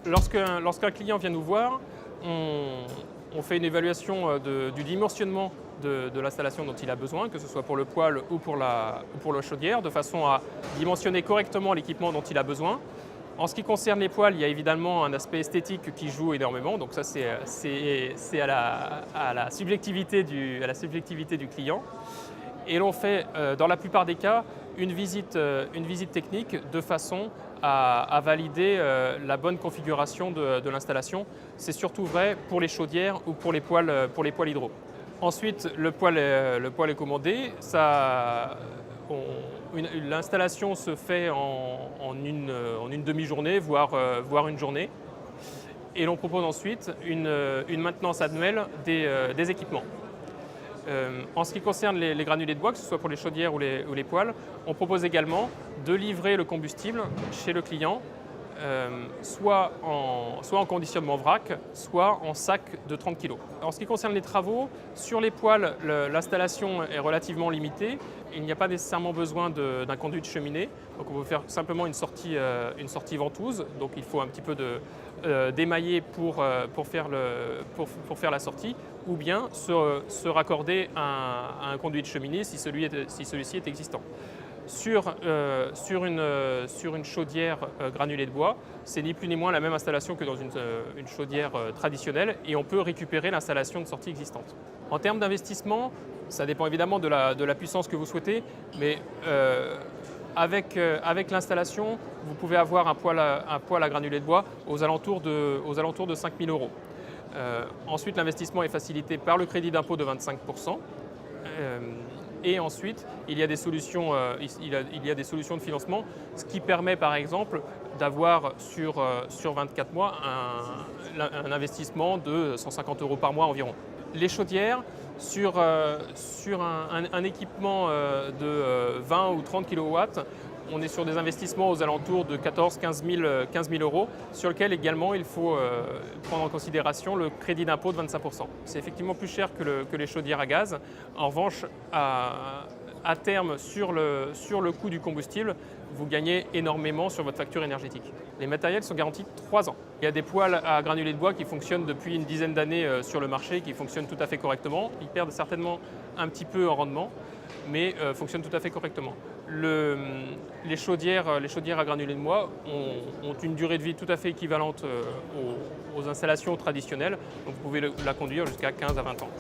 Lorsqu'un client vient nous voir, on fait une évaluation du dimensionnement de l'installation dont il a besoin, que ce soit pour le poêle ou pour la chaudière, de façon à dimensionner correctement l'équipement dont il a besoin. En ce qui concerne les poêles, il y a évidemment un aspect esthétique qui joue énormément, donc ça c'est à la subjectivité du client. Et l'on fait, dans la plupart des cas, une visite technique de façon à valider la bonne configuration de l'installation. C'est surtout vrai pour les chaudières ou pour les poêles hydro. Ensuite, le poêle est commandé. L'installation se fait en une demi-journée, voire une journée. Et l'on propose ensuite une maintenance annuelle des équipements. En ce qui concerne les granulés de bois, que ce soit pour les chaudières ou les poêles, on propose également de livrer le combustible chez le client, soit en conditionnement vrac, soit en sac de 30 kg. En ce qui concerne les travaux, sur les poêles, l'installation est relativement limitée. Il n'y a pas nécessairement besoin d'un conduit de cheminée. Donc on peut faire simplement une sortie ventouse. Donc il faut un petit peu d'émailler pour faire la sortie, ou bien se raccorder à un conduit de cheminée si celui-ci est existant. Sur une chaudière granulée de bois, c'est ni plus ni moins la même installation que dans une chaudière traditionnelle, et on peut récupérer l'installation de sortie existante. En termes d'investissement, ça dépend évidemment de la puissance que vous souhaitez, mais avec l'installation, vous pouvez avoir un poêle à granulés de bois aux alentours de 5 000 €. Ensuite, l'investissement est facilité par le crédit d'impôt de 25%. Et ensuite, il y a des solutions de financement, ce qui permet par exemple d'avoir sur 24 mois un investissement de 150 € par mois environ. Les chaudières, sur un équipement de 20 ou 30 kW, on est sur des investissements aux alentours de 15 000 €, sur lequel également il faut prendre en considération le crédit d'impôt de 25%. C'est effectivement plus cher que les chaudières à gaz. En revanche, à terme, sur le coût du combustible, vous gagnez énormément sur votre facture énergétique. Les matériels sont garantis 3 ans. Il y a des poêles à granulés de bois qui fonctionnent depuis une dizaine d'années sur le marché, qui fonctionnent tout à fait correctement. Ils perdent certainement un petit peu en rendement, mais fonctionnent tout à fait correctement. Les chaudières à granulés de bois ont une durée de vie tout à fait équivalente aux installations traditionnelles, donc vous pouvez la conduire jusqu'à 15 à 20 ans.